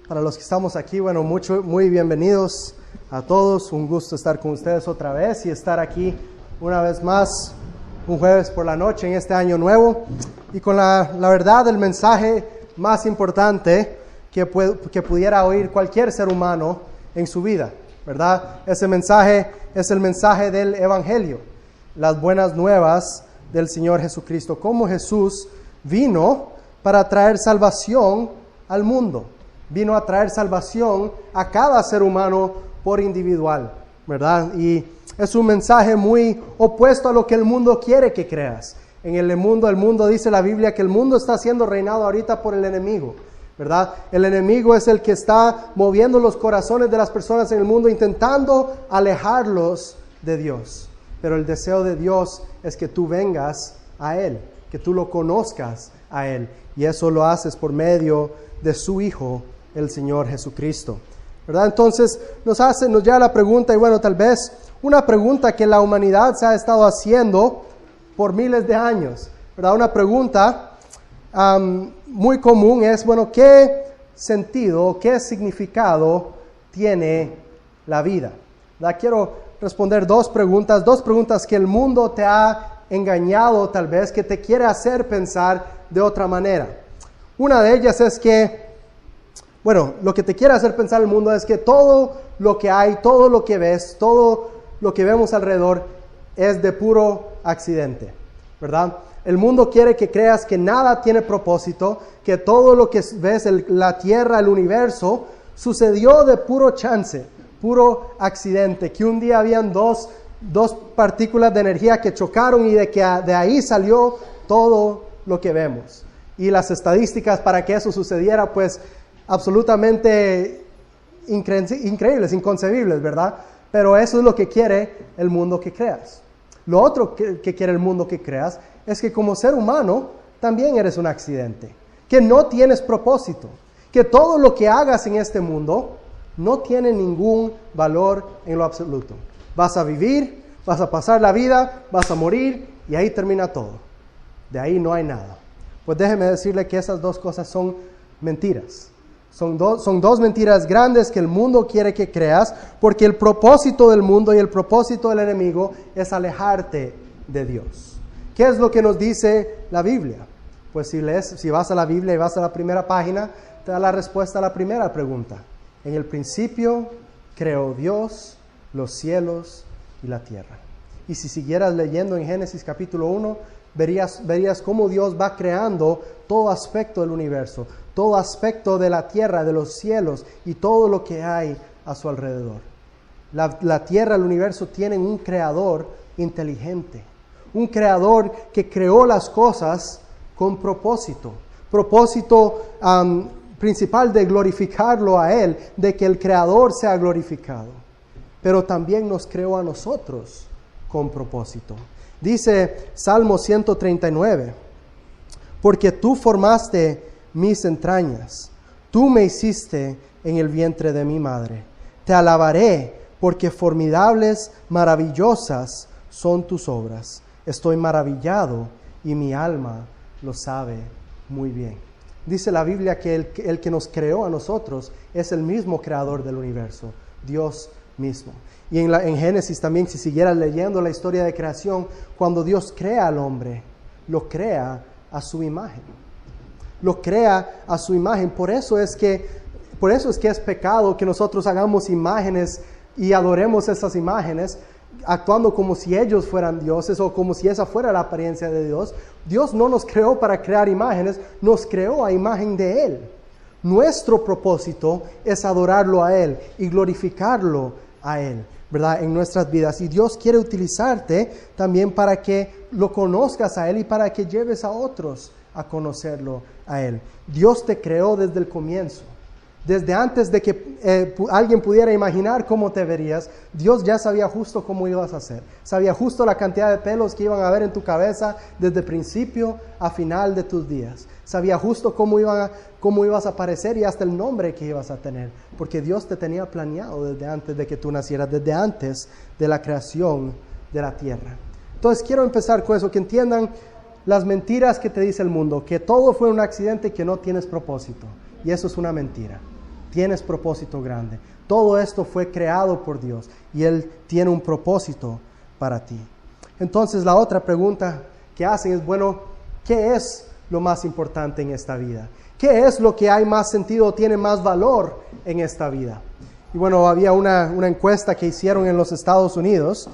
Para los que estamos aquí, muy bienvenidos a todos. Un gusto estar con ustedes otra vez y estar aquí una vez más, un jueves por la noche en este año nuevo. Y con la verdad, el mensaje más importante que pudiera oír cualquier ser humano en su vida, ¿verdad? Ese mensaje es el mensaje del Evangelio, las buenas nuevas del Señor Jesucristo. Cómo Jesús vino para traer salvación al mundo. Vino a traer salvación a cada ser humano por individual, ¿verdad? Y es un mensaje muy opuesto a lo que el mundo quiere que creas. En el mundo dice la Biblia que el mundo está siendo reinado ahorita por el enemigo, ¿verdad? El enemigo es el que está moviendo los corazones de las personas en el mundo, intentando alejarlos de Dios. Pero el deseo de Dios es que tú vengas a Él, que tú lo conozcas a Él. Y eso lo haces por medio de su Hijo, el Señor Jesucristo, ¿verdad? Entonces nos lleva la pregunta, y tal vez una pregunta que la humanidad se ha estado haciendo por miles de años, ¿verdad? Una pregunta muy común es, ¿qué sentido, qué significado tiene la vida? ¿Verdad? Quiero responder dos preguntas que el mundo te ha engañado tal vez, que te quiere hacer pensar de otra manera. Una de ellas es que, lo que te quiere hacer pensar el mundo es que todo lo que hay, todo lo que ves, todo lo que vemos alrededor es de puro accidente, ¿verdad? El mundo quiere que creas que nada tiene propósito, que todo lo que ves, la tierra, el universo, sucedió de puro chance, puro accidente, que un día habían dos partículas de energía que chocaron y de ahí salió todo lo que vemos. Y las estadísticas para que eso sucediera, pues, absolutamente increíbles, inconcebibles, ¿verdad? Pero eso es lo que quiere el mundo que creas. Lo otro que quiere el mundo que creas es que como ser humano también eres un accidente, que no tienes propósito, que todo lo que hagas en este mundo no tiene ningún valor en lo absoluto. Vas a vivir, vas a pasar la vida, vas a morir y ahí termina todo. De ahí no hay nada. Pues déjeme decirle que esas dos cosas son mentiras. Son dos mentiras grandes que el mundo quiere que creas, porque el propósito del mundo y el propósito del enemigo es alejarte de Dios. ¿Qué es lo que nos dice la Biblia? Pues si vas a la Biblia y vas a la primera página, te da la respuesta a la primera pregunta. En el principio creó Dios los cielos y la tierra. Y si siguieras leyendo en Génesis capítulo 1, verías cómo Dios va creando todo aspecto del universo, todo aspecto de la tierra, de los cielos y todo lo que hay a su alrededor. La tierra, el universo tienen un creador inteligente, un creador que creó las cosas con propósito principal de glorificarlo a Él, de que el creador sea glorificado. Pero también nos creó a nosotros con propósito. Dice Salmo 139, porque tú formaste mis entrañas, tú me hiciste en el vientre de mi madre. Te alabaré, porque formidables, maravillosas son tus obras. Estoy maravillado y mi alma lo sabe muy bien. Dice la Biblia que el que nos creó a nosotros es el mismo creador del universo, Dios mismo. Y en Génesis también, si siguieras leyendo la historia de creación, cuando Dios crea al hombre, lo crea a su imagen. Lo crea a su imagen. Por eso es que es pecado que nosotros hagamos imágenes y adoremos esas imágenes, actuando como si ellos fueran dioses o como si esa fuera la apariencia de Dios. Dios no nos creó para crear imágenes, nos creó a imagen de Él. Nuestro propósito es adorarlo a Él y glorificarlo a Él, ¿verdad? En nuestras vidas. Y Dios quiere utilizarte también para que lo conozcas a Él y para que lleves a otros a conocerlo a Él. Dios te creó desde el comienzo. Desde antes de que alguien pudiera imaginar cómo te verías, Dios ya sabía justo cómo ibas a ser. Sabía justo la cantidad de pelos que iban a haber en tu cabeza desde principio a final de tus días. Sabía justo cómo ibas a aparecer y hasta el nombre que ibas a tener. Porque Dios te tenía planeado desde antes de que tú nacieras, desde antes de la creación de la tierra. Entonces quiero empezar con eso, que entiendan las mentiras que te dice el mundo, que todo fue un accidente y que no tienes propósito. Y eso es una mentira. Tienes propósito grande. Todo esto fue creado por Dios y Él tiene un propósito para ti. Entonces la otra pregunta que hacen es, bueno, ¿qué es lo más importante en esta vida? ¿Qué es lo que hay más sentido o tiene más valor en esta vida? Y bueno, había una encuesta que hicieron en los Estados Unidos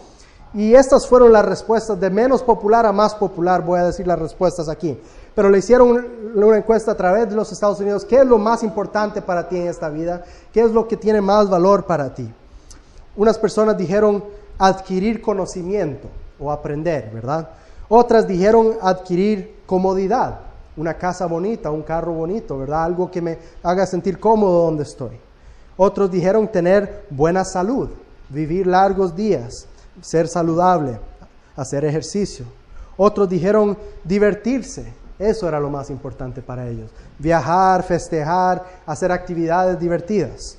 y estas fueron las respuestas de menos popular a más popular. Voy a decir las respuestas aquí. Pero le hicieron una encuesta a través de los Estados Unidos. ¿Qué es lo más importante para ti en esta vida? ¿Qué es lo que tiene más valor para ti? Unas personas dijeron adquirir conocimiento o aprender, ¿verdad? Otras dijeron adquirir comodidad, una casa bonita, un carro bonito, ¿verdad? Algo que me haga sentir cómodo donde estoy. Otros dijeron tener buena salud, vivir largos días, ser saludable, hacer ejercicio. Otros dijeron divertirse. Eso era lo más importante para ellos. Viajar, festejar, hacer actividades divertidas.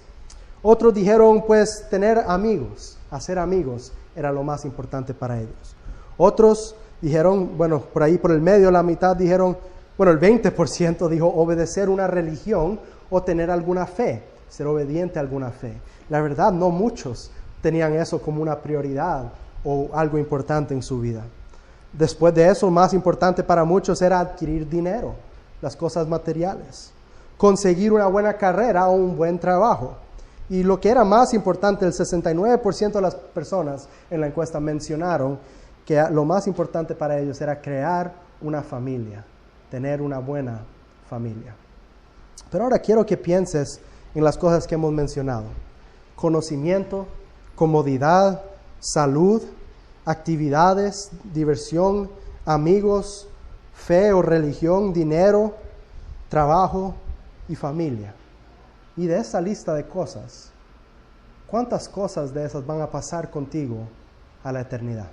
Otros dijeron, pues, tener amigos, hacer amigos era lo más importante para ellos. Otros dijeron, bueno, por ahí por el medio, la mitad dijeron, bueno, el 20% dijo obedecer una religión o tener alguna fe, ser obediente a alguna fe. La verdad, no muchos tenían eso como una prioridad o algo importante en su vida. Después de eso, más importante para muchos era adquirir dinero, las cosas materiales, conseguir una buena carrera o un buen trabajo. Y lo que era más importante, el 69% de las personas en la encuesta mencionaron que lo más importante para ellos era crear una familia, tener una buena familia. Pero ahora quiero que pienses en las cosas que hemos mencionado: conocimiento, comodidad, salud, actividades, diversión, amigos, fe o religión, dinero, trabajo y familia. Y de esa lista de cosas, ¿cuántas cosas de esas van a pasar contigo a la eternidad?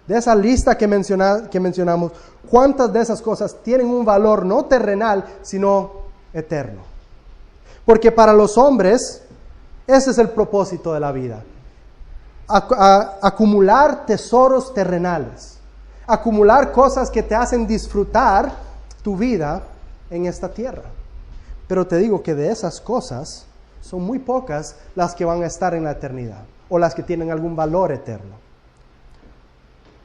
De esa lista que mencionamos, ¿cuántas de esas cosas tienen un valor no terrenal, sino eterno? Porque para los hombres, ese es el propósito de la vida. Acumular tesoros terrenales, acumular cosas que te hacen disfrutar tu vida en esta tierra. Pero te digo que de esas cosas son muy pocas las que van a estar en la eternidad o las que tienen algún valor eterno.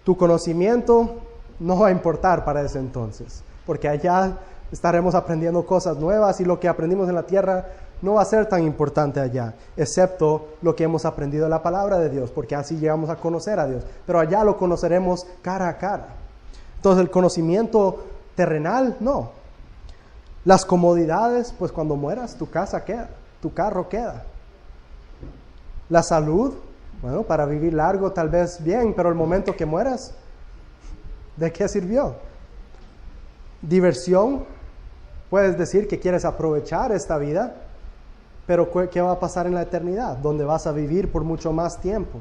Tu conocimiento no va a importar para ese entonces, porque allá estaremos aprendiendo cosas nuevas y lo que aprendimos en la tierra no va a ser tan importante allá, excepto lo que hemos aprendido de la palabra de Dios, porque así llegamos a conocer a Dios. Pero allá lo conoceremos cara a cara. Entonces el conocimiento terrenal, no. Las comodidades, pues cuando mueras, tu casa queda, tu carro queda. La salud, bueno, para vivir largo tal vez bien, pero el momento que mueras, ¿de qué sirvió? Diversión, puedes decir que quieres aprovechar esta vida, pero ¿qué va a pasar en la eternidad? Donde vas a vivir por mucho más tiempo.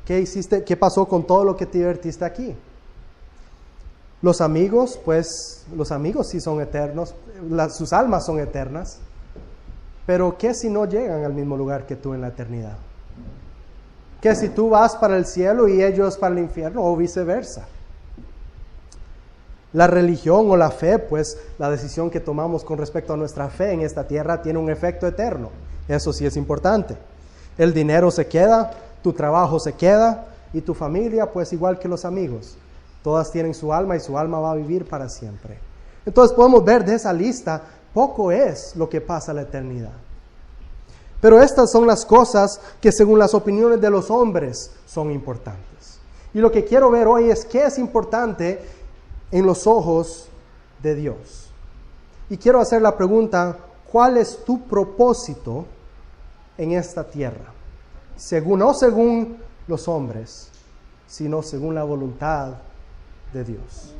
¿Qué hiciste? ¿Qué pasó con todo lo que te divertiste aquí? Los amigos, pues los amigos sí son eternos, sus almas son eternas, pero ¿qué si no llegan al mismo lugar que tú en la eternidad? ¿Qué si tú vas para el cielo y ellos para el infierno o viceversa? La religión o la fe, pues la decisión que tomamos con respecto a nuestra fe en esta tierra tiene un efecto eterno. Eso sí es importante. El dinero se queda, tu trabajo se queda y tu familia, pues igual que los amigos. Todas tienen su alma y su alma va a vivir para siempre. Entonces podemos ver de esa lista, poco es lo que pasa a la eternidad. Pero estas son las cosas que según las opiniones de los hombres son importantes. Y lo que quiero ver hoy es qué es importante en los ojos de Dios. Y quiero hacer la pregunta, ¿cuál es tu propósito en esta tierra? No según los hombres, sino según la voluntad de Dios.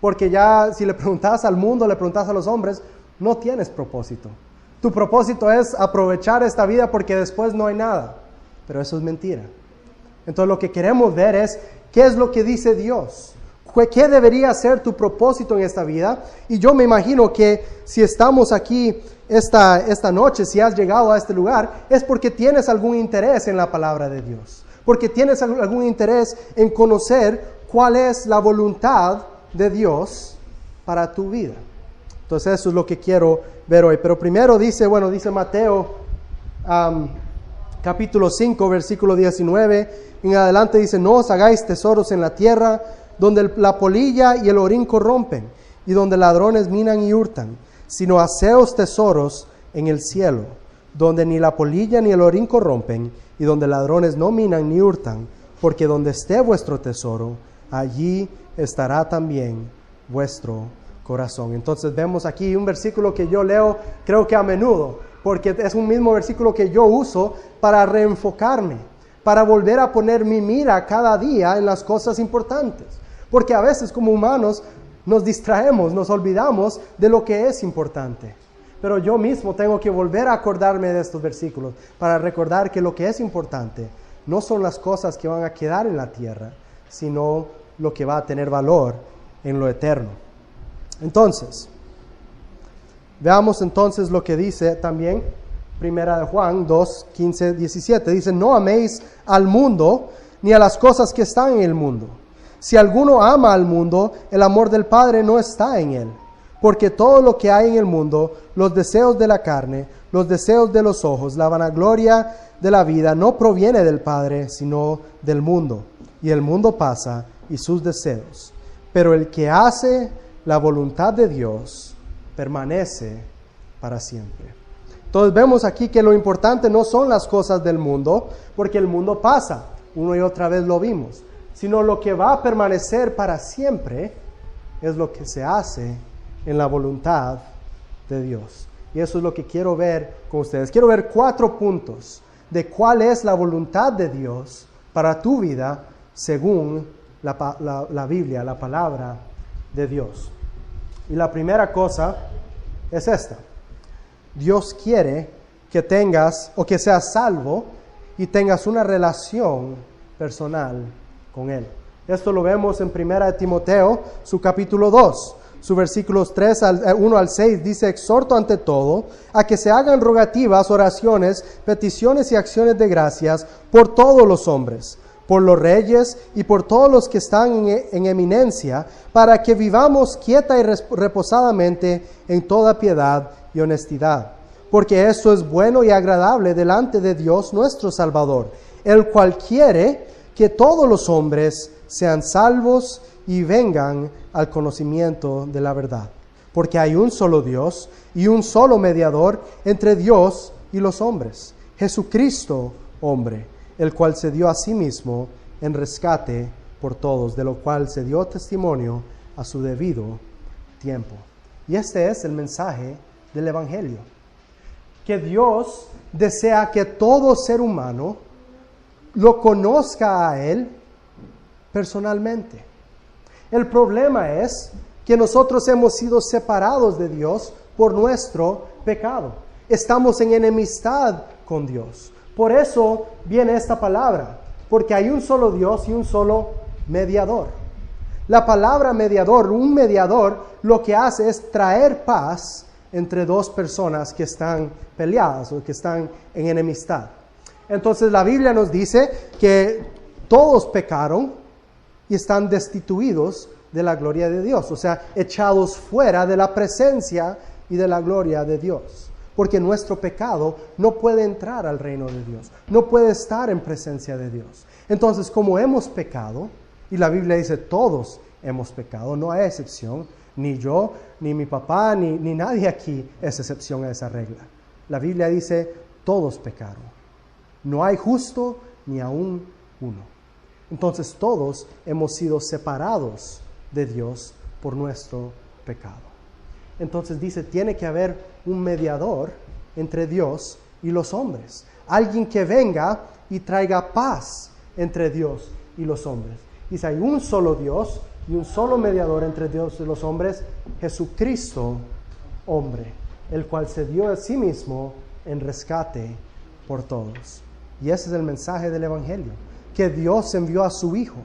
Porque ya si le preguntas al mundo, le preguntas a los hombres, no tienes propósito. Tu propósito es aprovechar esta vida porque después no hay nada. Pero eso es mentira. Entonces lo que queremos ver es, ¿qué es lo que dice Dios? ¿Qué debería ser tu propósito en esta vida? Y yo me imagino que si estamos aquí esta noche, si has llegado a este lugar, es porque tienes algún interés en la palabra de Dios. Porque tienes algún interés en conocer cuál es la voluntad de Dios para tu vida. Entonces eso es lo que quiero ver hoy. Pero primero dice Mateo capítulo 5, versículo 19, en adelante dice, no os hagáis tesoros en la tierra, donde la polilla y el orín corrompen, y donde ladrones minan y hurtan, sino haceos tesoros en el cielo, donde ni la polilla ni el orín corrompen, y donde ladrones no minan ni hurtan, porque donde esté vuestro tesoro, allí estará también vuestro corazón. Entonces vemos aquí un versículo que yo leo, creo que a menudo, porque es un mismo versículo que yo uso para reenfocarme, para volver a poner mi mira cada día en las cosas importantes. Porque a veces como humanos nos distraemos, nos olvidamos de lo que es importante. Pero yo mismo tengo que volver a acordarme de estos versículos para recordar que lo que es importante no son las cosas que van a quedar en la tierra, sino lo que va a tener valor en lo eterno. Entonces, veamos entonces lo que dice también Primera de Juan 2, 15, 17. Dice, no améis al mundo ni a las cosas que están en el mundo. Si alguno ama al mundo, el amor del Padre no está en él. Porque todo lo que hay en el mundo, los deseos de la carne, los deseos de los ojos, la vanagloria de la vida, no proviene del Padre, sino del mundo. Y el mundo pasa y sus deseos. Pero el que hace la voluntad de Dios permanece para siempre. Entonces vemos aquí que lo importante no son las cosas del mundo, porque el mundo pasa, una y otra vez lo vimos, sino lo que va a permanecer para siempre es lo que se hace en la voluntad de Dios. Y eso es lo que quiero ver con ustedes. Quiero ver 4 puntos de cuál es la voluntad de Dios para tu vida según la Biblia, la palabra de Dios. Y la primera cosa es esta. Dios quiere que tengas o que seas salvo y tengas una relación personal con Él. Esto lo vemos en 1 Timoteo, su capítulo 2, sus versículos 1 al 6, dice, exhorto ante todo a que se hagan rogativas, oraciones, peticiones y acciones de gracias por todos los hombres, por los reyes y por todos los que están en eminencia, para que vivamos quieta y reposadamente en toda piedad y honestidad. Porque esto es bueno y agradable delante de Dios nuestro Salvador, el cual quiere que todos los hombres sean salvos y vengan al conocimiento de la verdad. Porque hay un solo Dios y un solo mediador entre Dios y los hombres, Jesucristo, hombre, el cual se dio a sí mismo en rescate por todos, de lo cual se dio testimonio a su debido tiempo. Y este es el mensaje del Evangelio, que Dios desea que todo ser humano lo conozca a Él personalmente. El problema es que nosotros hemos sido separados de Dios por nuestro pecado. Estamos en enemistad con Dios. Por eso viene esta palabra, porque hay un solo Dios y un solo mediador. La palabra mediador, un mediador, lo que hace es traer paz entre dos personas que están peleadas o que están en enemistad. Entonces la Biblia nos dice que todos pecaron y están destituidos de la gloria de Dios, o sea, echados fuera de la presencia y de la gloria de Dios. Porque nuestro pecado no puede entrar al reino de Dios, no puede estar en presencia de Dios. Entonces, como hemos pecado, y la Biblia dice todos hemos pecado, no hay excepción, ni yo, ni mi papá, ni nadie aquí es excepción a esa regla. La Biblia dice todos pecaron, no hay justo ni aún uno. Entonces todos hemos sido separados de Dios por nuestro pecado. Entonces dice, tiene que haber un mediador entre Dios y los hombres. Alguien que venga y traiga paz entre Dios y los hombres. Dice, hay un solo Dios y un solo mediador entre Dios y los hombres, Jesucristo, hombre, el cual se dio a sí mismo en rescate por todos. Y ese es el mensaje del Evangelio, que Dios envió a su Hijo.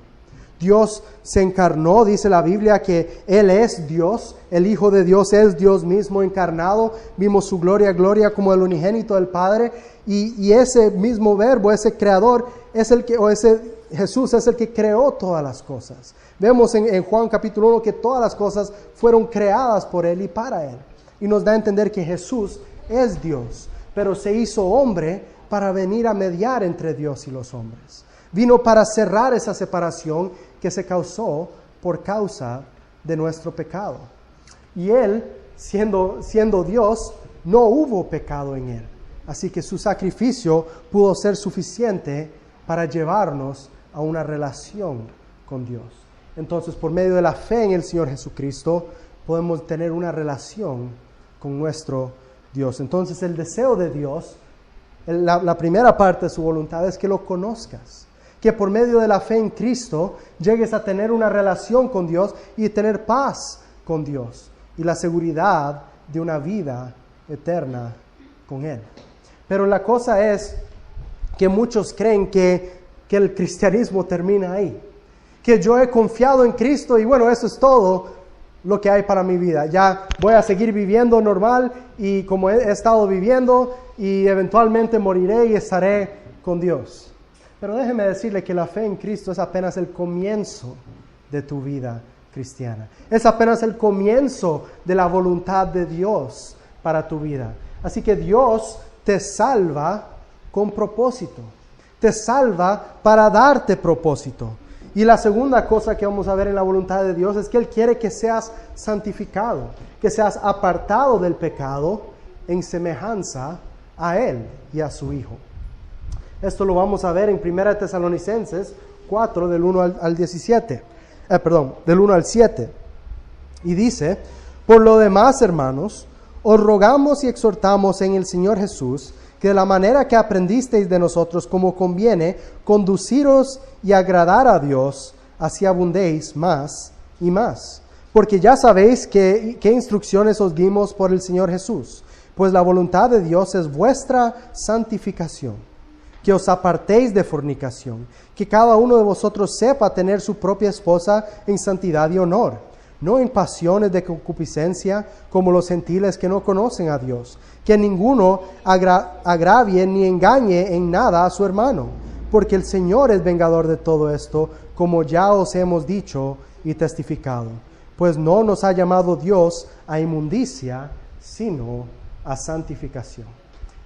Dios se encarnó, dice la Biblia, que Él es Dios, el Hijo de Dios es Dios mismo encarnado. Vimos su gloria como el unigénito del Padre, y ese mismo verbo, ese creador, es el que, o ese Jesús es el que creó todas las cosas. Vemos en Juan capítulo 1 que todas las cosas fueron creadas por Él y para Él. y nos da a entender que Jesús es Dios, pero se hizo hombre para venir a mediar entre Dios y los hombres. Vino para cerrar esa separación que se causó por causa de nuestro pecado. Y Él, siendo Dios, no hubo pecado en Él. Así que su sacrificio pudo ser suficiente para llevarnos a una relación con Dios. Entonces, por medio de la fe en el Señor Jesucristo, podemos tener una relación con nuestro Dios. Entonces, el deseo de Dios, la primera parte de su voluntad es que lo conozcas. Que por medio de la fe en Cristo llegues a tener una relación con Dios y tener paz con Dios y la seguridad de una vida eterna con Él. Pero la cosa es que muchos creen que el cristianismo termina ahí. Que yo he confiado en Cristo y bueno, eso es todo lo que hay para mi vida. Ya voy a seguir viviendo normal y como he estado viviendo y eventualmente moriré y estaré con Dios. Pero déjeme decirle que la fe en Cristo es apenas el comienzo de tu vida cristiana. Es apenas el comienzo de la voluntad de Dios para tu vida. Así que Dios te salva con propósito. Te salva para darte propósito. Y la segunda cosa que vamos a ver en la voluntad de Dios es que Él quiere que seas santificado, que seas apartado del pecado en semejanza a Él y a su Hijo. Esto lo vamos a ver en 1 Tesalonicenses 4, del 1 al 17. Del 1 al 7. Y dice: por lo demás, hermanos, os rogamos y exhortamos en el Señor Jesús, que de la manera que aprendisteis de nosotros como conviene, conduciros y agradar a Dios, así abundéis más y más. Porque ya sabéis qué instrucciones os dimos por el Señor Jesús, pues la voluntad de Dios es vuestra santificación, que os apartéis de fornicación, que cada uno de vosotros sepa tener su propia esposa en santidad y honor, no en pasiones de concupiscencia como los gentiles que no conocen a Dios, que ninguno agravie ni engañe en nada a su hermano, porque el Señor es vengador de todo esto, como ya os hemos dicho y testificado, pues no nos ha llamado Dios a inmundicia, sino a santificación.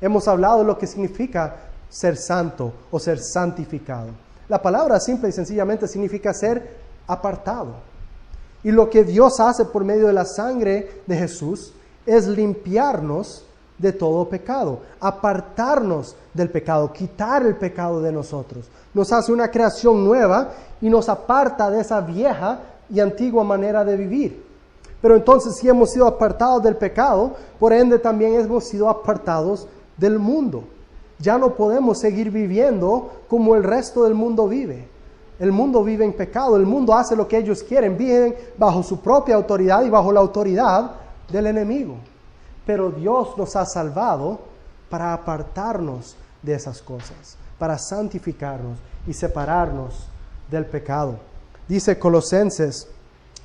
Hemos hablado de lo que significa ser santo o ser santificado. La palabra simple y sencillamente significa ser apartado. Y lo que Dios hace por medio de la sangre de Jesús es limpiarnos de todo pecado, apartarnos del pecado, quitar el pecado de nosotros. Nos hace una creación nueva y nos aparta de esa vieja y antigua manera de vivir. Pero entonces, si hemos sido apartados del pecado, por ende también hemos sido apartados del mundo. Ya no podemos seguir viviendo como el resto del mundo vive. El mundo vive en pecado, el mundo hace lo que ellos quieren, viven bajo su propia autoridad y bajo la autoridad del enemigo. Pero Dios nos ha salvado para apartarnos de esas cosas, para santificarnos y separarnos del pecado. Dice Colosenses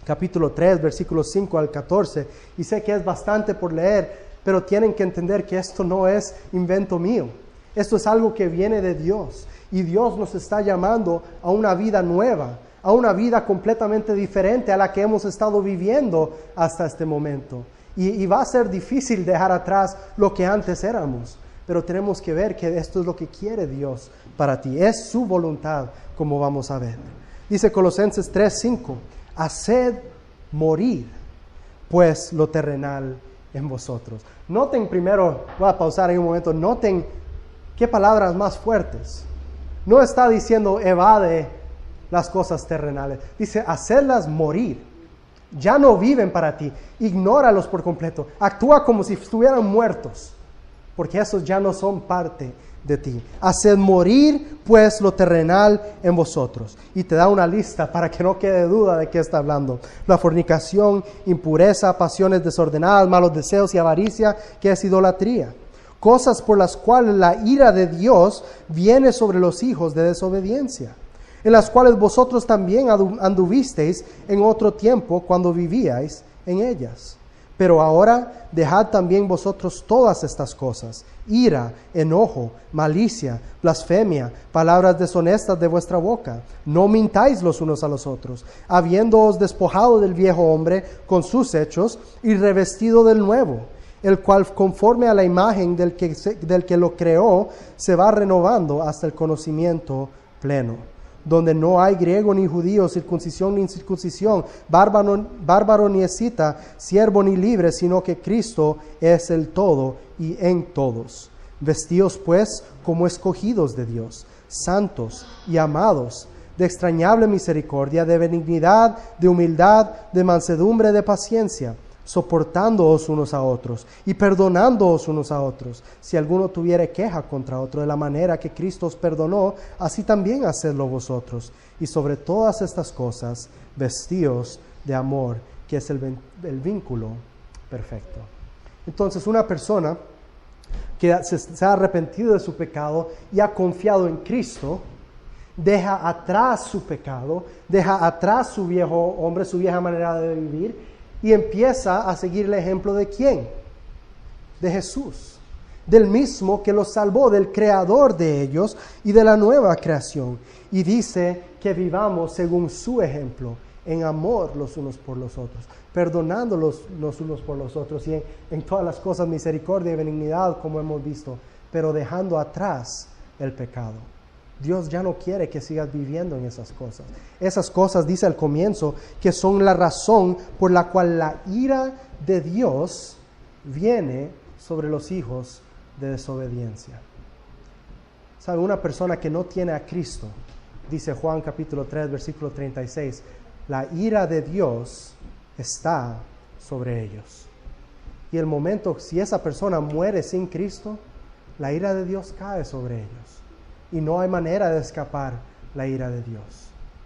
capítulo 3, versículos 5 al 14, y sé que es bastante por leer, pero tienen que entender que esto no es invento mío. Esto es algo que viene de Dios, y Dios nos está llamando a una vida nueva, a una vida completamente diferente a la que hemos estado viviendo hasta este momento. Y va a ser difícil dejar atrás lo que antes éramos, pero tenemos que ver que esto es lo que quiere Dios para ti. Es su voluntad, como vamos a ver. Dice Colosenses 3:5, haced morir, pues, lo terrenal en vosotros. Noten primero, voy a pausar en un momento, noten qué palabras más fuertes. No está diciendo evade las cosas terrenales, dice hacedlas morir. Ya no viven para ti, ignóralos por completo, actúa como si estuvieran muertos, porque esos ya no son parte de ti. Haced morir pues lo terrenal en vosotros. Y te da una lista para que no quede duda de qué está hablando. La fornicación, impureza, pasiones desordenadas, malos deseos y avaricia, que es idolatría. Cosas por las cuales la ira de Dios viene sobre los hijos de desobediencia, en las cuales vosotros también anduvisteis en otro tiempo cuando vivíais en ellas. Pero ahora dejad también vosotros todas estas cosas: ira, enojo, malicia, blasfemia, palabras deshonestas de vuestra boca. No mintáis los unos a los otros, habiéndoos despojado del viejo hombre con sus hechos y revestido del nuevo, el cual conforme a la imagen del que lo creó, se va renovando hasta el conocimiento pleno, donde no hay griego ni judío, circuncisión ni incircuncisión, bárbaro ni escita, siervo ni libre, sino que Cristo es el todo y en todos. Vestidos pues como escogidos de Dios, santos y amados, de extrañable misericordia, de benignidad, de humildad, de mansedumbre, de paciencia, soportándoos unos a otros y perdonándoos unos a otros. Si alguno tuviere queja contra otro, de la manera que Cristo os perdonó, así también hacedlo vosotros. Y sobre todas estas cosas, vestíos de amor, que es el vínculo perfecto. Entonces, una persona que se ha arrepentido de su pecado y ha confiado en Cristo, deja atrás su pecado, deja atrás su viejo hombre, su vieja manera de vivir, y empieza a seguir el ejemplo de ¿quién? De Jesús, del mismo que los salvó, del creador de ellos y de la nueva creación. Y dice que vivamos según su ejemplo, en amor los unos por los otros, perdonándolos los unos por los otros y en todas las cosas misericordia y benignidad, como hemos visto, pero dejando atrás el pecado. Dios ya no quiere que sigas viviendo en esas cosas. Esas cosas, dice al comienzo, que son la razón por la cual la ira de Dios viene sobre los hijos de desobediencia. ¿Sabe? Una persona que no tiene a Cristo, dice Juan capítulo 3, versículo 36, la ira de Dios está sobre ellos. Y el momento, si esa persona muere sin Cristo, la ira de Dios cae sobre ellos. Y no hay manera de escapar la ira de Dios.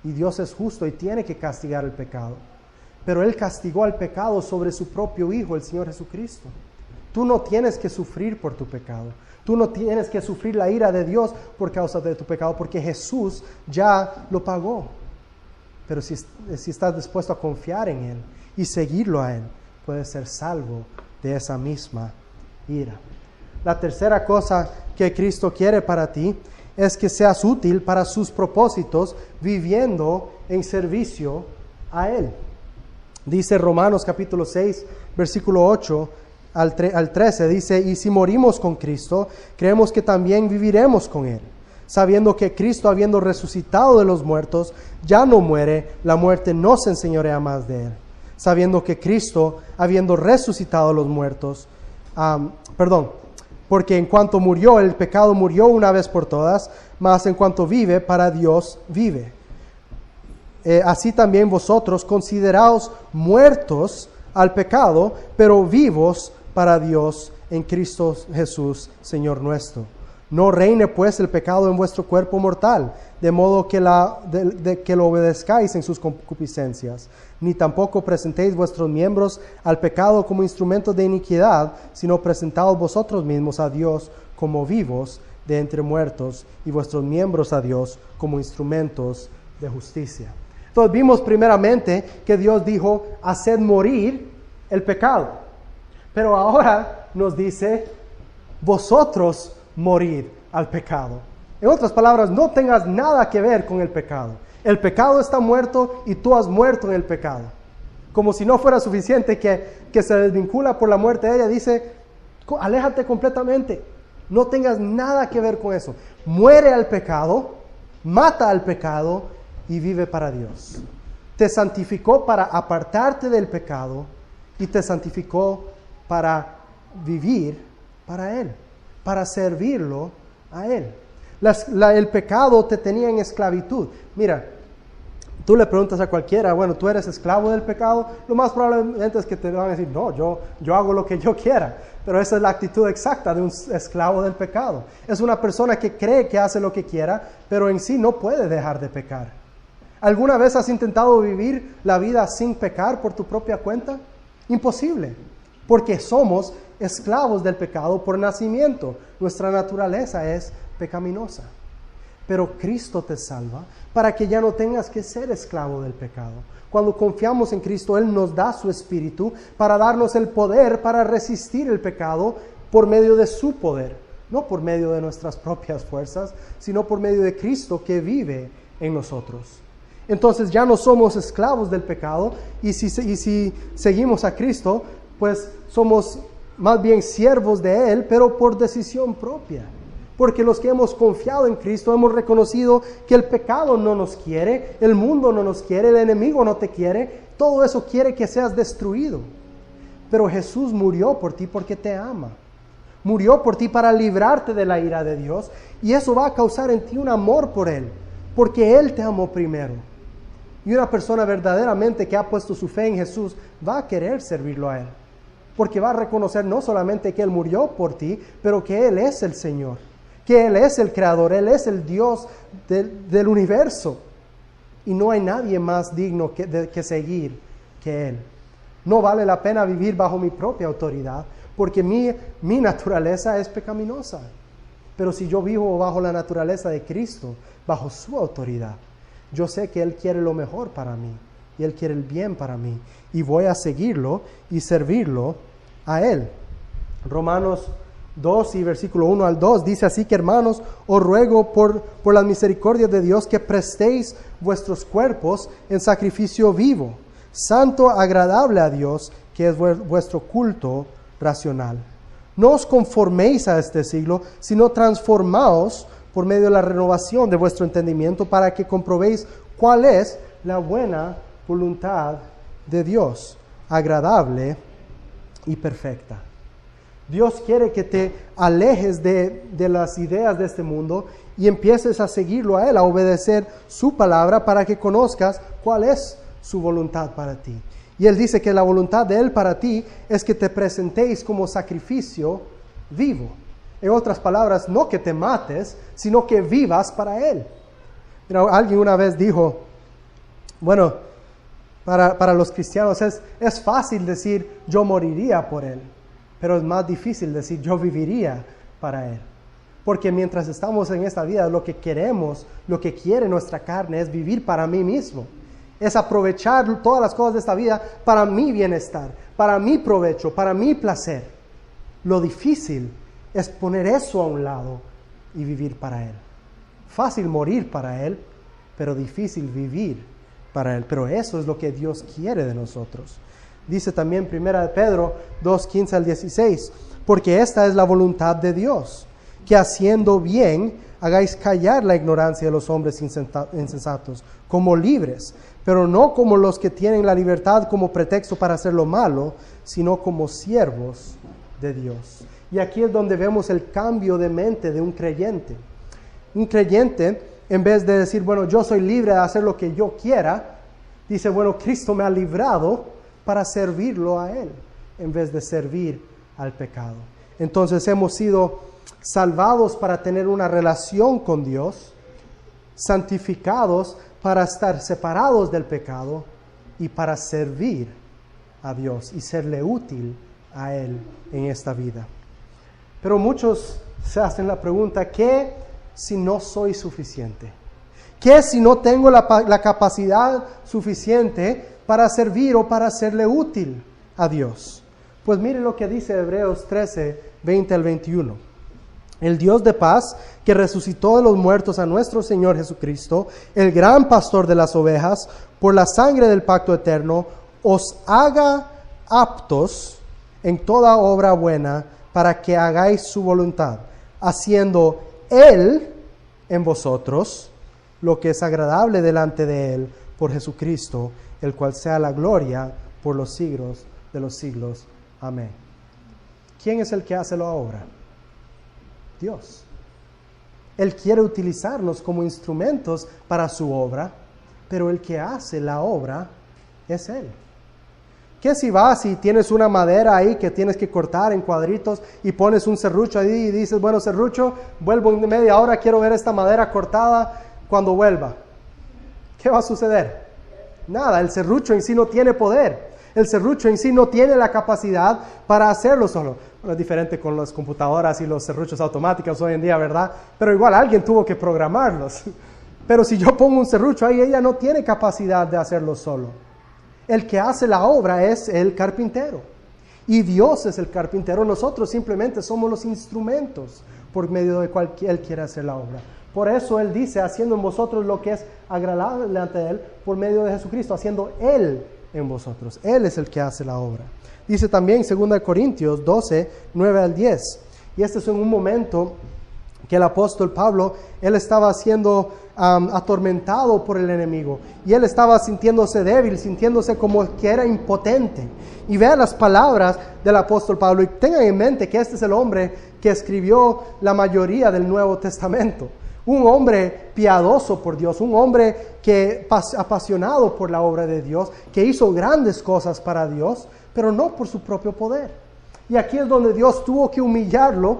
Y Dios es justo y tiene que castigar el pecado. Pero Él castigó al pecado sobre su propio Hijo, el Señor Jesucristo. Tú no tienes que sufrir por tu pecado. Tú no tienes que sufrir la ira de Dios por causa de tu pecado, porque Jesús ya lo pagó. Pero si estás dispuesto a confiar en Él y seguirlo a Él, puedes ser salvo de esa misma ira. La tercera cosa que Cristo quiere para ti es que seas útil para sus propósitos viviendo en servicio a Él. Dice Romanos capítulo 6, versículo 8 al 13, dice, y si morimos con Cristo, creemos que también viviremos con Él, sabiendo que Cristo, habiendo resucitado de los muertos, ya no muere, la muerte no se enseñorea más de Él. Sabiendo que Cristo, habiendo resucitado de los muertos, porque en cuanto murió, el pecado murió una vez por todas, mas en cuanto vive, para Dios vive. Así también vosotros consideraos muertos al pecado, pero vivos para Dios en Cristo Jesús, Señor nuestro. No reine pues el pecado en vuestro cuerpo mortal, de modo que lo obedezcáis en sus concupiscencias, ni tampoco presentéis vuestros miembros al pecado como instrumentos de iniquidad, sino presentaos vosotros mismos a Dios como vivos de entre muertos, y vuestros miembros a Dios como instrumentos de justicia. Entonces vimos primeramente que Dios dijo, haced morir el pecado. Pero ahora nos dice, vosotros morid al pecado. En otras palabras, no tengas nada que ver con el pecado. El pecado está muerto y tú has muerto en el pecado. Como si no fuera suficiente que se desvincula por la muerte de ella, dice, aléjate completamente. No tengas nada que ver con eso. Muere al pecado, mata al pecado y vive para Dios. Te santificó para apartarte del pecado y te santificó para vivir para Él, para servirlo a Él. El pecado te tenía en esclavitud. Mira, tú le preguntas a cualquiera, bueno, ¿tú eres esclavo del pecado? Lo más probablemente es que te van a decir, no, yo hago lo que yo quiera. Pero esa es la actitud exacta de un esclavo del pecado. Es una persona que cree que hace lo que quiera, pero en sí no puede dejar de pecar. ¿Alguna vez has intentado vivir la vida sin pecar por tu propia cuenta? Imposible, porque somos esclavos del pecado por nacimiento. Nuestra naturaleza es pecaminosa. Pero Cristo te salva para que ya no tengas que ser esclavo del pecado. Cuando confiamos en Cristo, Él nos da su Espíritu para darnos el poder para resistir el pecado por medio de su poder. No por medio de nuestras propias fuerzas, sino por medio de Cristo que vive en nosotros. Entonces ya no somos esclavos del pecado y si seguimos a Cristo, pues somos más bien siervos de Él, pero por decisión propia. Porque los que hemos confiado en Cristo hemos reconocido que el pecado no nos quiere, el mundo no nos quiere, el enemigo no te quiere, todo eso quiere que seas destruido. Pero Jesús murió por ti porque te ama. Murió por ti para librarte de la ira de Dios, y eso va a causar en ti un amor por Él, porque Él te amó primero. Y una persona verdaderamente que ha puesto su fe en Jesús va a querer servirlo a Él, porque va a reconocer no solamente que Él murió por ti, pero que Él es el Señor, que Él es el Creador, Él es el Dios del universo, y no hay nadie más digno que seguir que Él. No vale la pena vivir bajo mi propia autoridad, porque mi naturaleza es pecaminosa. Pero si yo vivo bajo la naturaleza de Cristo, bajo su autoridad, yo sé que Él quiere lo mejor para mí, y Él quiere el bien para mí, y voy a seguirlo y servirlo a Él. Romanos 2 y versículo 1 al 2 dice así que hermanos, os ruego por las misericordias de Dios que prestéis vuestros cuerpos en sacrificio vivo, santo, agradable a Dios, que es vuestro culto racional. No os conforméis a este siglo, sino transformaos por medio de la renovación de vuestro entendimiento para que comprobéis cuál es la buena voluntad de Dios, agradable y perfecta. Dios quiere que te alejes de las ideas de este mundo y empieces a seguirlo a Él, a obedecer su palabra para que conozcas cuál es su voluntad para ti. Y Él dice que la voluntad de Él para ti es que te presentéis como sacrificio vivo. En otras palabras, no que te mates, sino que vivas para Él. Alguien una vez dijo, bueno, para los cristianos es fácil decir yo moriría por Él, pero es más difícil decir yo viviría para Él. Porque mientras estamos en esta vida, lo que queremos, lo que quiere nuestra carne es vivir para mí mismo. Es aprovechar todas las cosas de esta vida para mi bienestar, para mi provecho, para mi placer. Lo difícil es poner eso a un lado y vivir para Él. Fácil morir para Él, pero difícil vivir para Él. Pero eso es lo que Dios quiere de nosotros. Dice también 1 Pedro 2, 15 al 16, porque esta es la voluntad de Dios, que haciendo bien hagáis callar la ignorancia de los hombres insensatos, como libres, pero no como los que tienen la libertad como pretexto para hacer lo malo, sino como siervos de Dios. Y aquí es donde vemos el cambio de mente de un creyente. Un creyente, en vez de decir, bueno, yo soy libre de hacer lo que yo quiera, dice, bueno, Cristo me ha librado para servirlo a Él, en vez de servir al pecado. Entonces hemos sido salvados para tener una relación con Dios, santificados para estar separados del pecado y para servir a Dios y serle útil a Él en esta vida. Pero muchos se hacen la pregunta, ¿qué si no soy suficiente? ¿Qué si no tengo la capacidad suficiente para servir o para serle útil a Dios? Pues mire lo que dice Hebreos 13, 20 al 21. El Dios de paz, que resucitó de los muertos a nuestro Señor Jesucristo, el gran pastor de las ovejas, por la sangre del pacto eterno, os haga aptos en toda obra buena para que hagáis su voluntad, haciendo Él en vosotros lo que es agradable delante de Él por Jesucristo, el cual sea la gloria por los siglos de los siglos. Amén. ¿Quién es el que hace la obra? Dios. Él quiere utilizarnos como instrumentos para su obra, pero el que hace la obra es Él. ¿Qué si vas y tienes una madera ahí que tienes que cortar en cuadritos y pones un serrucho ahí y dices, bueno, serrucho, vuelvo en media hora, quiero ver esta madera cortada cuando vuelva? ¿Qué va a suceder? Nada, el serrucho en sí no tiene poder. El serrucho en sí no tiene la capacidad para hacerlo solo. Bueno, es diferente con las computadoras y los serruchos automáticos hoy en día, ¿verdad? Pero igual alguien tuvo que programarlos. Pero si yo pongo un serrucho ahí, ella no tiene capacidad de hacerlo solo. El que hace la obra es el carpintero. Y Dios es el carpintero. Nosotros simplemente somos los instrumentos por medio de cual Él quiere hacer la obra. Por eso Él dice, haciendo en vosotros lo que es agradable ante Él por medio de Jesucristo, haciendo Él en vosotros. Él es el que hace la obra. Dice también 2 Corintios 12, 9 al 10. Y este es en un momento que el apóstol Pablo, él estaba siendo atormentado por el enemigo. Y él estaba sintiéndose débil, sintiéndose como que era impotente. Y vean las palabras del apóstol Pablo. Y tengan en mente que este es el hombre que escribió la mayoría del Nuevo Testamento. Un hombre piadoso por Dios, un hombre que apasionado por la obra de Dios, que hizo grandes cosas para Dios, pero no por su propio poder. Y aquí es donde Dios tuvo que humillarlo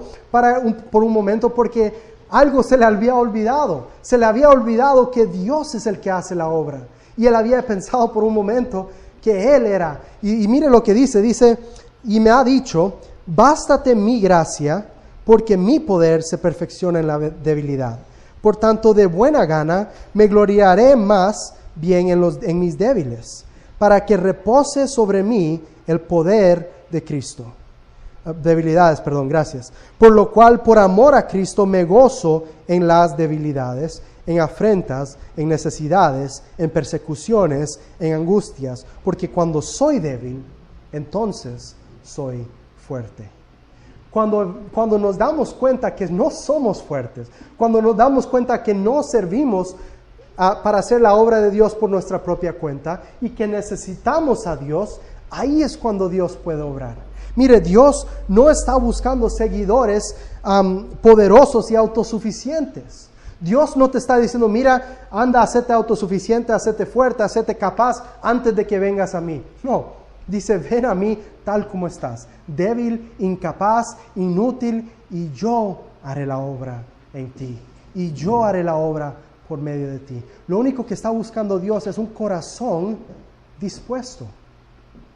por un momento, porque algo se le había olvidado. Se le había olvidado que Dios es el que hace la obra. Y él había pensado por un momento que Él era. Y mire lo que dice, y me ha dicho, bástate mi gracia, porque mi poder se perfecciona en la debilidad. Por tanto, de buena gana me gloriaré más bien en mis débiles, para que repose sobre mí el poder de Cristo. Debilidades, perdón, gracias. Por lo cual, por amor a Cristo, me gozo en las debilidades, en afrentas, en necesidades, en persecuciones, en angustias, porque cuando soy débil, entonces soy fuerte. Cuando nos damos cuenta que no somos fuertes, cuando nos damos cuenta que no servimos para hacer la obra de Dios por nuestra propia cuenta y que necesitamos a Dios, ahí es cuando Dios puede obrar. Mire, Dios no está buscando seguidores poderosos y autosuficientes. Dios no te está diciendo, mira, anda, hacete autosuficiente, hacete fuerte, hacete capaz antes de que vengas a mí. No. Dice, ven a mí tal como estás, débil, incapaz, inútil, y yo haré la obra en ti. Y yo haré la obra por medio de ti. Lo único que está buscando Dios es un corazón dispuesto.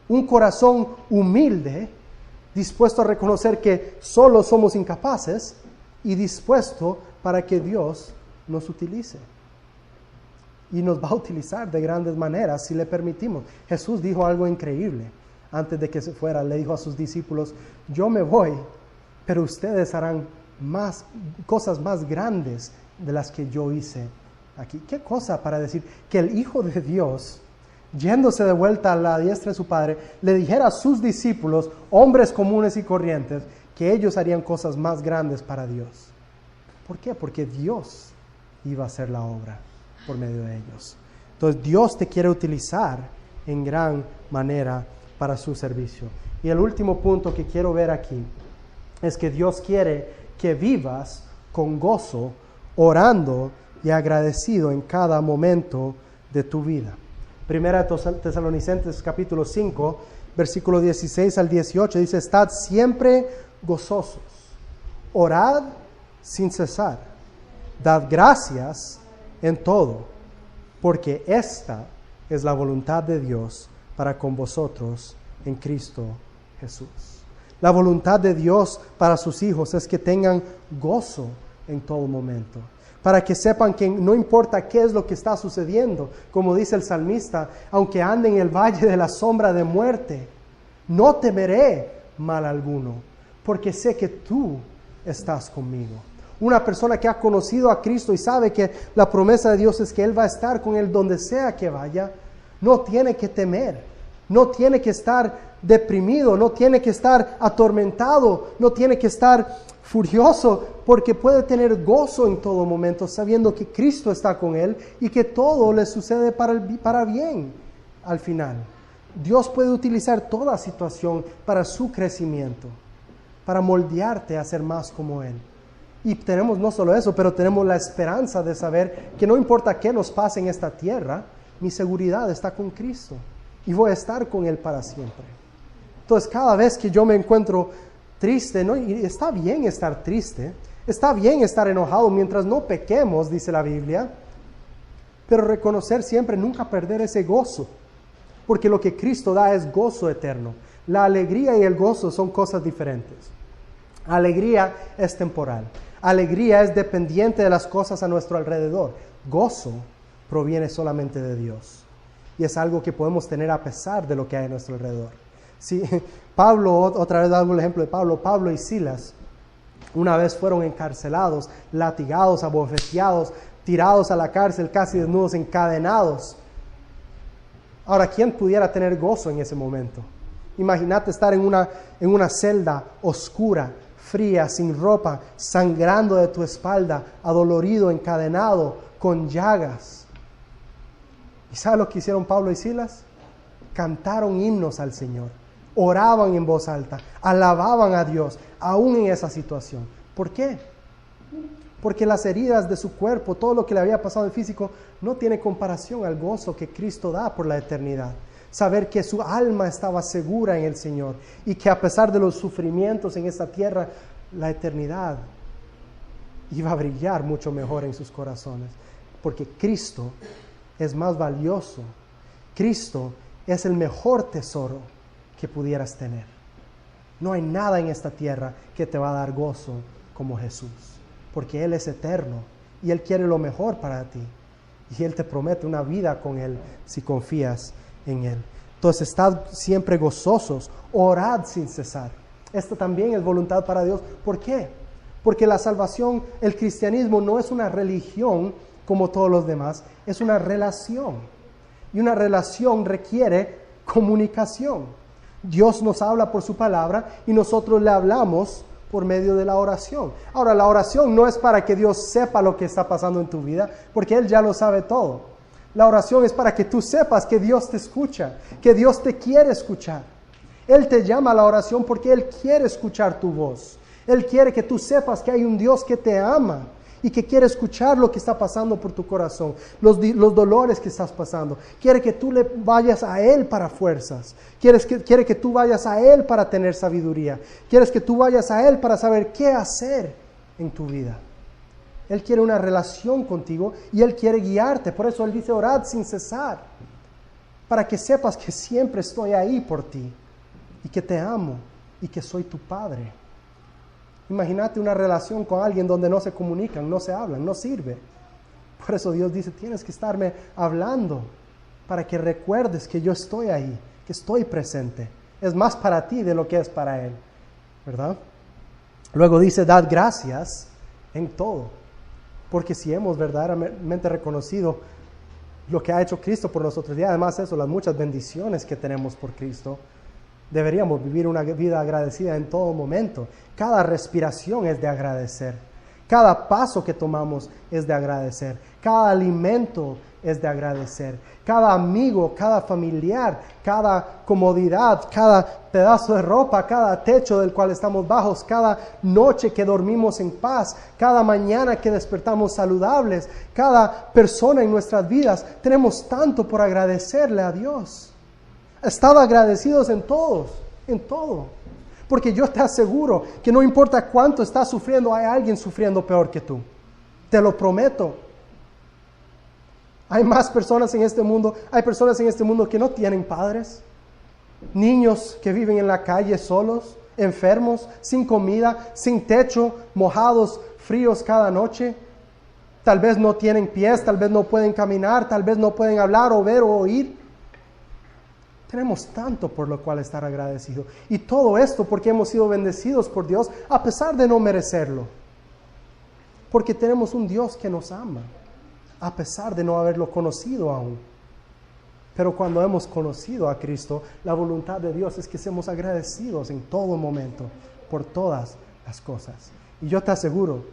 Un corazón humilde, dispuesto a reconocer que solo somos incapaces y dispuesto para que Dios nos utilice. Y nos va a utilizar de grandes maneras si le permitimos. Jesús dijo algo increíble antes de que se fuera. Le dijo a sus discípulos, yo me voy, pero ustedes harán cosas más grandes de las que yo hice aquí. ¿Qué cosa para decir que el Hijo de Dios, yéndose de vuelta a la diestra de su Padre, le dijera a sus discípulos, hombres comunes y corrientes, que ellos harían cosas más grandes para Dios? ¿Por qué? Porque Dios iba a hacer la obra por medio de ellos. Entonces Dios te quiere utilizar en gran manera para su servicio. Y el último punto que quiero ver aquí es que Dios quiere que vivas con gozo, orando y agradecido en cada momento de tu vida. Primera Tesalonicenses capítulo 5, versículo 16 al 18 dice, estad siempre gozosos, orad sin cesar, dad gracias en todo, porque esta es la voluntad de Dios para con vosotros en Cristo Jesús. La voluntad de Dios para sus hijos es que tengan gozo en todo momento, para que sepan que no importa qué es lo que está sucediendo, como dice el salmista, aunque ande en el valle de la sombra de muerte, no temeré mal alguno, porque sé que tú estás conmigo. Una persona que ha conocido a Cristo y sabe que la promesa de Dios es que Él va a estar con Él donde sea que vaya, no tiene que temer, no tiene que estar deprimido, no tiene que estar atormentado, no tiene que estar furioso, porque puede tener gozo en todo momento, sabiendo que Cristo está con Él y que todo le sucede para bien al final. Dios puede utilizar toda situación para su crecimiento, para moldearte a ser más como Él. Y tenemos no solo eso, pero tenemos la esperanza de saber que no importa qué nos pase en esta tierra, mi seguridad está con Cristo y voy a estar con Él para siempre. Entonces, cada vez que yo me encuentro triste, ¿no? Y está bien estar triste, está bien estar enojado mientras no pequemos, dice la Biblia, pero reconocer siempre, nunca perder ese gozo, porque lo que Cristo da es gozo eterno. La alegría y el gozo son cosas diferentes. Alegría es temporal. Alegría es dependiente de las cosas a nuestro alrededor. Gozo proviene solamente de Dios. Y es algo que podemos tener a pesar de lo que hay a nuestro alrededor. Sí, Pablo, otra vez damos el ejemplo de Pablo y Silas, una vez fueron encarcelados, latigados, abofeteados, tirados a la cárcel, casi desnudos, encadenados. Ahora, ¿quién pudiera tener gozo en ese momento? Imagínate estar en una celda oscura, fría, sin ropa, sangrando de tu espalda, adolorido, encadenado, con llagas. ¿Y sabes lo que hicieron Pablo y Silas? Cantaron himnos al Señor, oraban en voz alta, alababan a Dios, aún en esa situación. ¿Por qué? Porque las heridas de su cuerpo, todo lo que le había pasado en físico, no tiene comparación al gozo que Cristo da por la eternidad. Saber que su alma estaba segura en el Señor y que a pesar de los sufrimientos en esta tierra, la eternidad iba a brillar mucho mejor en sus corazones. Porque Cristo es más valioso. Cristo es el mejor tesoro que pudieras tener. No hay nada en esta tierra que te va a dar gozo como Jesús. Porque Él es eterno y Él quiere lo mejor para ti. Y Él te promete una vida con Él si confías en Él. Entonces, estad siempre gozosos, orad sin cesar. Esto también es voluntad para Dios. ¿Por qué? Porque la salvación, el cristianismo no es una religión como todos los demás, es una relación. Y una relación requiere comunicación. Dios nos habla por su palabra y nosotros le hablamos por medio de la oración. Ahora, la oración no es para que Dios sepa lo que está pasando en tu vida, porque Él ya lo sabe todo. La oración es para que tú sepas que Dios te escucha, que Dios te quiere escuchar. Él te llama a la oración porque Él quiere escuchar tu voz. Él quiere que tú sepas que hay un Dios que te ama y que quiere escuchar lo que está pasando por tu corazón, los dolores que estás pasando. Quiere que tú le vayas a Él para fuerzas. Quiere que tú vayas a Él para tener sabiduría. Quieres que tú vayas a Él para saber qué hacer en tu vida. Él quiere una relación contigo y Él quiere guiarte. Por eso Él dice, orad sin cesar, para que sepas que siempre estoy ahí por ti y que te amo y que soy tu Padre. Imagínate una relación con alguien donde no se comunican, no se hablan, no sirve. Por eso Dios dice, tienes que estarme hablando para que recuerdes que yo estoy ahí, que estoy presente. Es más para ti de lo que es para Él, ¿verdad? Luego dice, dad gracias en todo. Porque si hemos verdaderamente reconocido lo que ha hecho Cristo por nosotros y además eso, las muchas bendiciones que tenemos por Cristo, deberíamos vivir una vida agradecida en todo momento. Cada respiración es de agradecer. Cada paso que tomamos es de agradecer. Cada alimento es de agradecer. Cada amigo, cada familiar, cada comodidad, cada pedazo de ropa, cada techo del cual estamos bajos, cada noche que dormimos en paz, cada mañana que despertamos saludables, cada persona en nuestras vidas, tenemos tanto por agradecerle a Dios. Estad agradecidos en todos, en todo. Porque yo te aseguro que no importa cuánto estás sufriendo, hay alguien sufriendo peor que tú. Te lo prometo. Hay más personas en este mundo, hay personas en este mundo que no tienen padres. Niños que viven en la calle solos, enfermos, sin comida, sin techo, mojados, fríos cada noche. Tal vez no tienen pies, tal vez no pueden caminar, tal vez no pueden hablar o ver o oír. Tenemos tanto por lo cual estar agradecidos. Y todo esto porque hemos sido bendecidos por Dios a pesar de no merecerlo. Porque tenemos un Dios que nos ama, a pesar de no haberlo conocido aún. Pero cuando hemos conocido a Cristo, la voluntad de Dios es que seamos agradecidos en todo momento por todas las cosas. Y yo te aseguro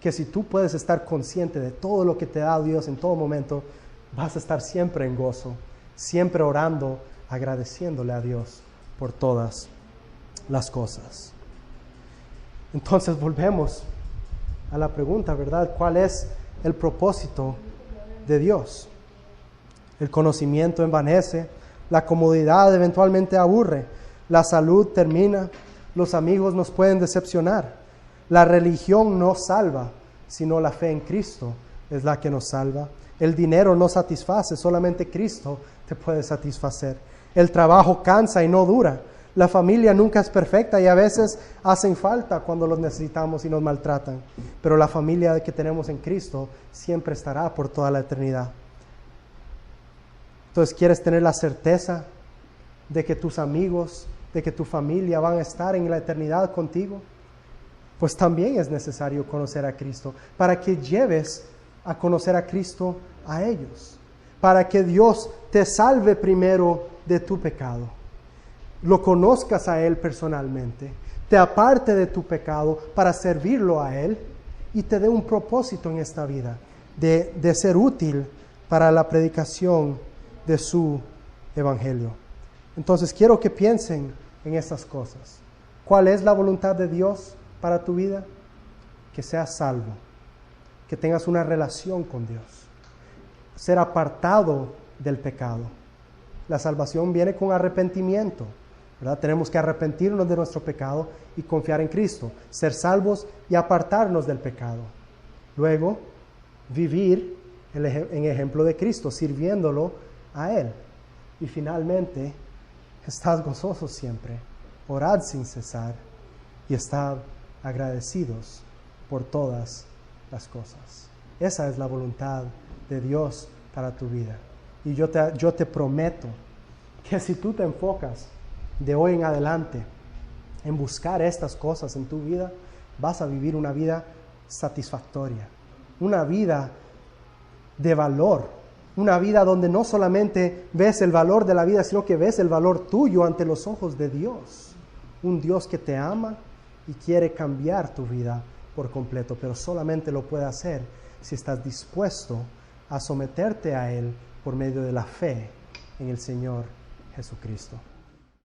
que si tú puedes estar consciente de todo lo que te da Dios en todo momento, vas a estar siempre en gozo, siempre orando, agradeciéndole a Dios por todas las cosas. Entonces volvemos a la pregunta, ¿verdad? ¿Cuál es el propósito de Dios? El conocimiento envanece, la comodidad eventualmente aburre, la salud termina, los amigos nos pueden decepcionar, la religión no salva, sino la fe en Cristo es la que nos salva. El dinero no satisface, solamente Cristo te puede satisfacer. El trabajo cansa y no dura. La familia nunca es perfecta y a veces hacen falta cuando los necesitamos y nos maltratan. Pero la familia que tenemos en Cristo siempre estará por toda la eternidad. Entonces, ¿quieres tener la certeza de que tus amigos, de que tu familia van a estar en la eternidad contigo? Pues también es necesario conocer a Cristo para que lleves a conocer a Cristo a ellos. para que Dios te salve primero de tu pecado, lo conozcas a Él personalmente, te aparte de tu pecado para servirlo a Él y te dé un propósito en esta vida de ser útil para la predicación de su evangelio. Entonces quiero que piensen en estas cosas. ¿Cuál es la voluntad de Dios para tu vida? Que seas salvo, que tengas una relación con Dios, ser apartado del pecado. La salvación viene con arrepentimiento, ¿verdad? Tenemos que arrepentirnos de nuestro pecado y confiar en Cristo, ser salvos y apartarnos del pecado. Luego, vivir en ejemplo de Cristo, sirviéndolo a Él. Y finalmente, estad gozosos siempre, orad sin cesar y estad agradecidos por todas las cosas. Esa es la voluntad de Dios para tu vida. Y yo te prometo que si tú te enfocas de hoy en adelante en buscar estas cosas en tu vida, vas a vivir una vida satisfactoria, una vida de valor, una vida donde no solamente ves el valor de la vida, sino que ves el valor tuyo ante los ojos de Dios. Un Dios que te ama y quiere cambiar tu vida por completo, pero solamente lo puede hacer si estás dispuesto a someterte a Él por medio de la fe en el Señor Jesucristo.